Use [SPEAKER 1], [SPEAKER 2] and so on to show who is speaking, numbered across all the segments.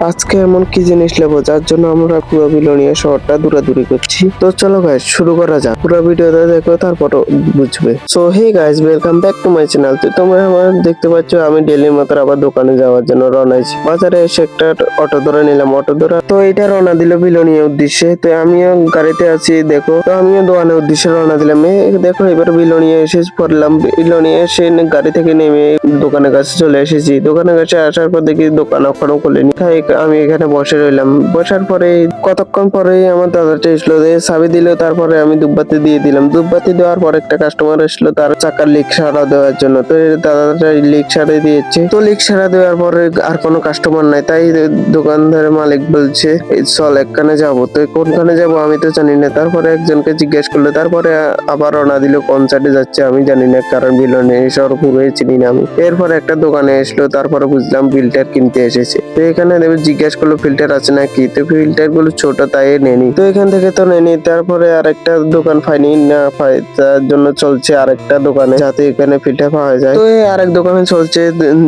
[SPEAKER 1] আজকে এমন কি জিনিস নেবো যার জন্য আমরা পুরো বিলোনিয়া শহরটা দৌড়াদৌড়ি করছি। তো চলো গাইস শুরু করা যাক, পুরো ভিডিওটা দেখো তারপর বুঝবে। So hey guys, welcome back to my channel. তো তোমরা আমার দেখতে পাচ্ছ আমি ডেইলি মতো আবার দোকানে যাওয়ার জন্য রওনা হয়েছি। বাজারে এসে একটা অটো ধরে নিলাম, অটো ধরা তো এটা রওনা দিল বিলোনিয়া উদ্দেশ্যে। তো আমিও গাড়িতে আছি দেখো, তো আমিও দোকানের উদ্দেশ্যে রওনা দিলাম। দেখো এবার বিলোনিয়া এসে পড়লাম। বিলোনিয়া এসে গাড়ি থেকে নেমে দোকানের কাছে চলে এসেছি। দোকানের কাছে আসার পর দেখি দোকান এখনো খুলেনি। তাই আমি এখানে বসে রইলাম। বসার পরে কতক্ষণ পরে আমার দাদাটা এসলো, চাবি দিল। তারপরে আমি ধূপবাতি দিয়ে দিলাম। ধূপবাতি দেওয়ার পর একটা কাস্টমার এসলো তার চাকার লিক সারা দেওয়ার জন্য। তো দাদাটা লিক সারা দিয়েছে। তো লিক সারা দেওয়ার পরে আর কোনো কাস্টমার নাই। তাই দোকানদারের মালিক বলছে চল একখানে যাবো। তো কোনখানে যাবো আমি তো জানি না। তারপরে একজনকে জিজ্ঞেস করলো। তারপরে আবার রওনা দিল। কোন সাইডে যাচ্ছে আমি জানি না, কারণ বিলনে শহর পুরোই চিনি না আমি। এরপর একটা দোকানে এসলো। তারপরে বুঝলাম ফিল্টার কিনতে এসেছে। তো এখানে জিজ্ঞেস করলো ফিল্টার আছে নাকি। তো ফিল্টার গুলো ছোট তাই নেনি। তো এখান থেকে তো নেনি। তারপরে আরেকটা দোকান পাইনি, না পাই তার জন্য চলছে আরেকটা দোকানে, যাতে এখানে ফিল্টার পাওয়া যায়। তো এই আরেক দোকানে চলছে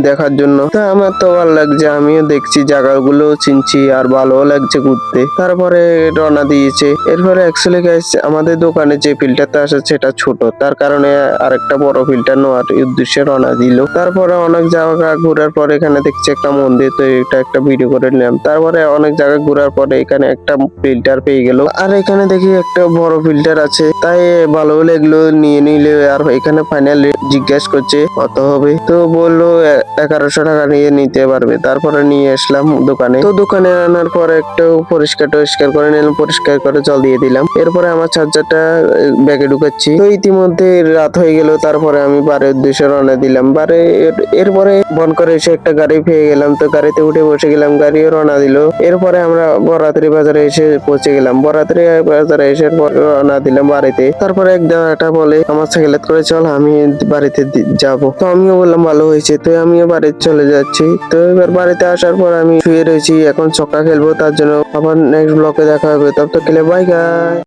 [SPEAKER 1] দেখার জন্য। তো আমার তো ভালো লাগছে, আমিও দেখছি জায়গাগুলো চিনছি আর ভালো লাগছে ঘুরতে। তারপরে রওনা দিয়েছে। এরপরে অ্যাকচুয়ালি গাইস আমাদের দোকানে যে ফিল্টারটা আসে সেটা ছোট, তার কারণে আরেকটা বড় ফিল্টার নেওয়ার উদ্দেশ্যে রওনা দিল। তারপরে অনেক জায়গা ঘোরার পরে এখানে দেখছি একটা মন্দির। তো এটা একটা ভিডিও করে নিলাম। তারপরে অনেক জায়গা ঘোরার পরে এখানে একটা ফিল্টার পেয়ে গেল। আর এখানে দেখি একটা বড় ফিল্টার আছে, তাই ভালো হলে এগুলো নিয়ে নিলে। আর এখানে ফাইনালি জিজ্ঞেস করছে কত হবে। তো বললো 1100 টাকা নিয়ে নিতে পারবে। তারপরে নিয়ে আসলাম দোকানে। তো দোকানে আনার পরে একটু পরিষ্কার করে নিলাম, পরিষ্কার করে জল দিয়ে দিলাম। এরপরে আমার চার্জারটা ব্যাগে ঢুকাচ্ছি। তো ইতিমধ্যে রাত হয়ে গেল। তারপরে আমি বাড়ির উদ্দেশ্যে রওনা দিলাম। এরপরে বন করে এসে একটা গাড়ি পেয়ে গেলাম। তো গাড়িতে উঠে বসে গেলাম, গাড়িও রওনা দিল। এরপরে আমরা বরাতরি বাজারে এসে পৌঁছে গেলাম। বরাতরি বাজারে এসে রওনা দিলাম বাড়িতে। তারপরে এক দাদাটা বলে আমার সাইকেলেত করে চল, আমি বাড়িতে যাব। তো আমিও বললাম ভালো হয়েছে। তো আমিও বাড়িতে চলে যাচ্ছি। তো এবার বাড়িতে আসার পর আমি শুয়ে রয়েছি, এখন ছক্কা খেলবো। তার জন্য আবার নেক্সট ব্লকে দেখা হবে। তব তো খেলে বাই গাই।